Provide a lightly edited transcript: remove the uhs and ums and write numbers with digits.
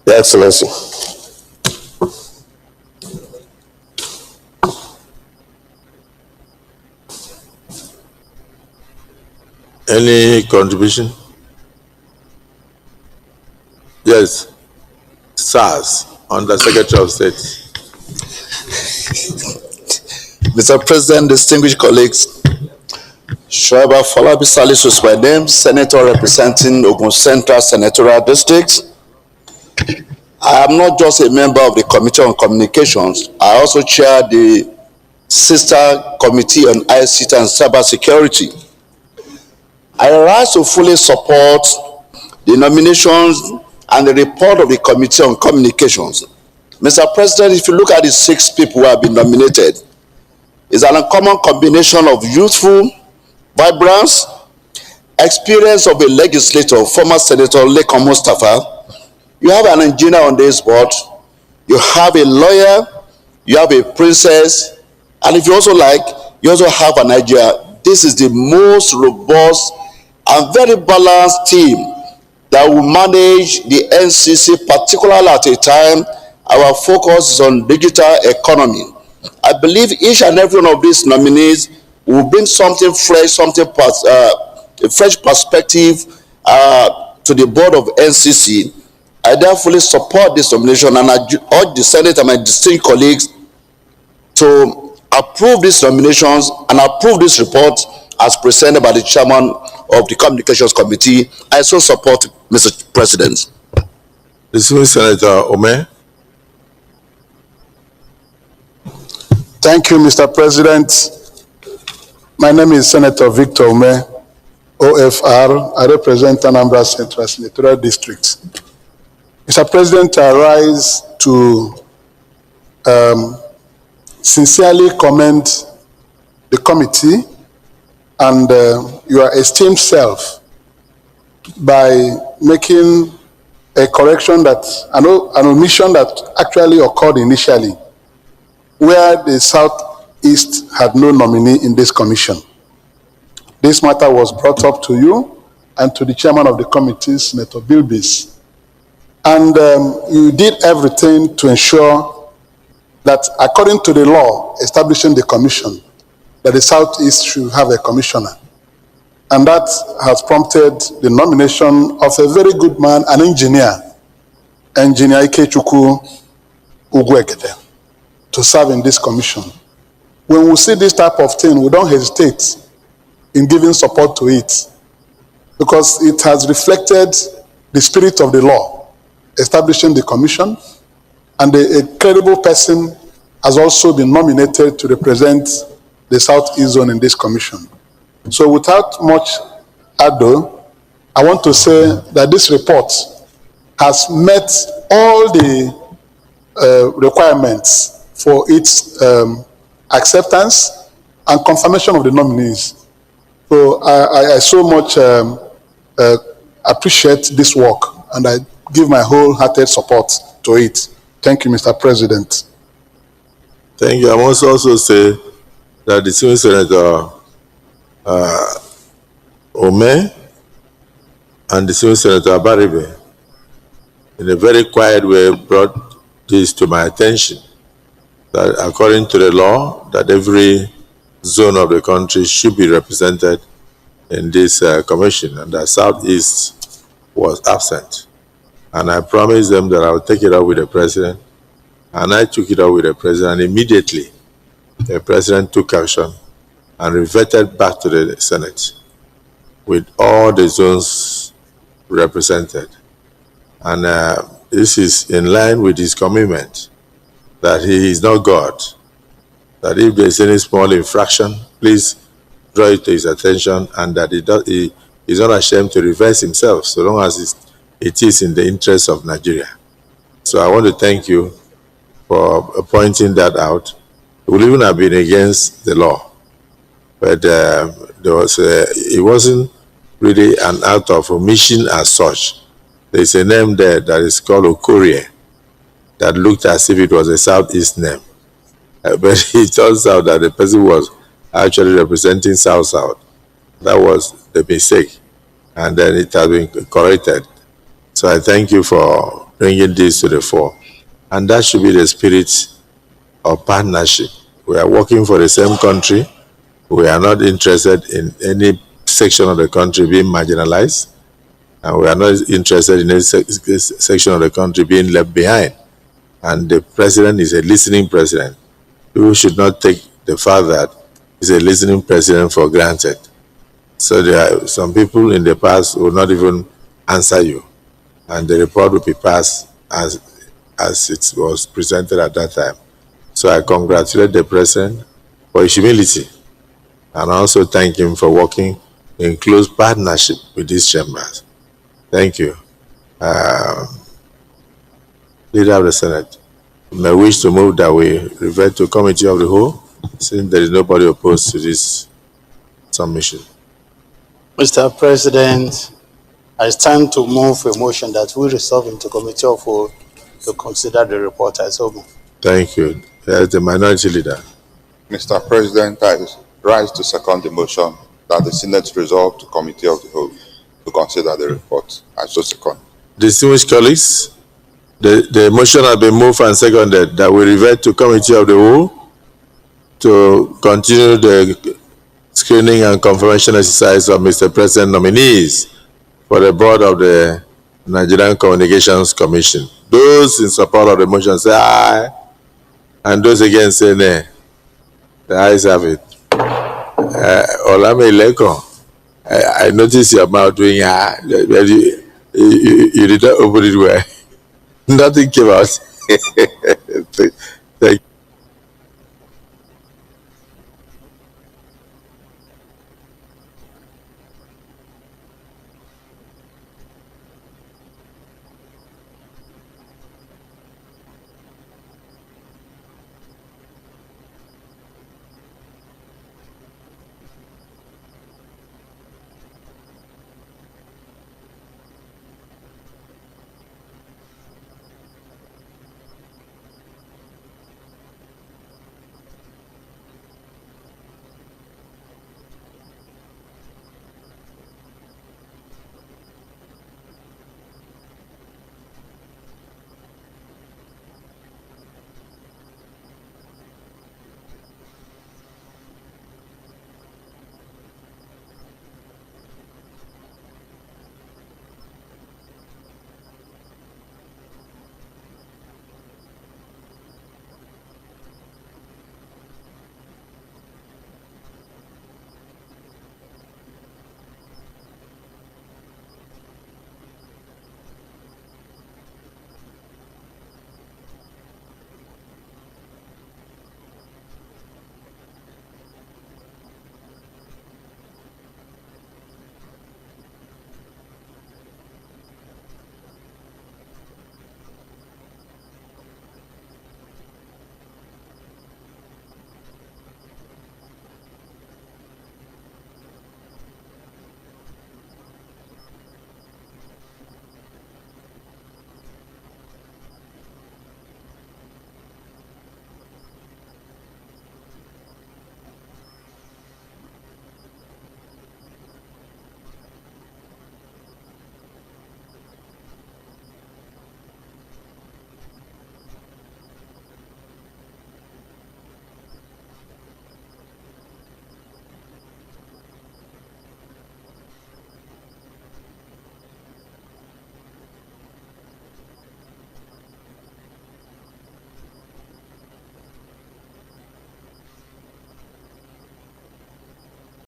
Your Excellency. Any contribution? Yes. SARS, Under Secretary of State. Mr. President, distinguished colleagues, Shoaibu Falabi Salisu is my name, Senator representing Ogun Central Senatorial District. I am not just a member of the Committee on Communications, I also chair the Sister Committee on ICT and Cyber Security. I rise to fully support the nominations and the report of the Committee on Communications. Mr. President, if you look at the 6 people who have been nominated, it's an uncommon combination of youthful vibrance, experience of a legislator, former Senator Lekan Mustafa. You have an engineer on this board, you have a lawyer, you have a princess, and if you also like, you also have a Nigerian. This is the most robust and very balanced team that will manage the NCC, particularly at a time our focus is on digital economy. I believe each and every one of these nominees will bring something fresh, a fresh perspective to the board of NCC. I therefore support this nomination, and I urge the Senate and my distinguished colleagues to approve these nominations and approve this report as presented by the chairman of the Communications Committee. I so support, Mr. President. Distinguished Senator Ome. Thank you, Mr. President. My name is Senator Victor Ome, OFR. I represent Anambra Central Senatorial District. Mr. President, I rise to sincerely commend the committee and your esteemed self by making a correction that, an omission that actually occurred initially, where the Southeast had no nominee in this commission. This matter was brought up to you and to the chairman of the committee, Senator Bilbis. And you did everything to ensure that according to the law establishing the commission, that the Southeast should have a commissioner. And that has prompted the nomination of a very good man, an engineer, Engineer Ikechukwu Ugwegede, to serve in this commission. When we see this type of thing, we don't hesitate in giving support to it, because it has reflected the spirit of the law, establishing the commission, and a credible person has also been nominated to represent the Southeast Zone in this commission. So without much ado, I want to say that this report has met all the requirements for its acceptance and confirmation of the nominees. So I so much appreciate this work, and I give my wholehearted support to it. Thank you, Mr. President. Thank you. I must also say that the Senior Senator Ome and the Senior Senator Abaribe, in a very quiet way, brought this to my attention, that according to the law, that every zone of the country should be represented in this commission, and that Southeast was absent. And I promised them that I would take it up with the president, and I took it up with the president, and immediately the president took action and reverted back to the Senate with all the zones represented. And this is in line with his commitment that he is not God, that if there is any small infraction, please draw it to his attention, and that he is not ashamed to reverse himself so long as it is in the interest of Nigeria. So I want to thank you for pointing that out. It would even have been against the law, but it wasn't really an act of omission as such. There's a name there that is called Okorie that looked as if it was a Southeast name. But it turns out that the person was actually representing South-South. That was the mistake. And then it has been corrected. So I thank you for bringing this to the fore. And that should be the spirit of partnership. We are working for the same country. We are not interested in any section of the country being marginalized, and we are not interested in any section of the country being left behind. And the president is a listening president. People should not take the fact that he's a listening president for granted. So there are some people in the past who will not even answer you, and the report will be passed as it was presented at that time. So I congratulate the president for his humility, and also thank him for working in close partnership with these chambers. Thank you. Leader of the Senate, may wish to move that we revert to committee of the whole, since there is nobody opposed to this submission. Mr. President, I stand to move a motion that we resolve into committee of whole to consider the report. I so move. Thank you. There's the minority leader. Mr. President, I rise to second the motion that the Senate resolve to committee of the whole to consider the report. I so second. Distinguished colleagues, the motion has been moved and seconded that we revert to committee of the whole to continue the screening and confirmation exercise of Mr. President nominees for the board of the Nigerian Communications Commission. Those in support of the motion say aye, and those against say nay. The ayes have it. Olame Leko, I noticed your mouth doing you did not open it well. Nothing came out. Thank you.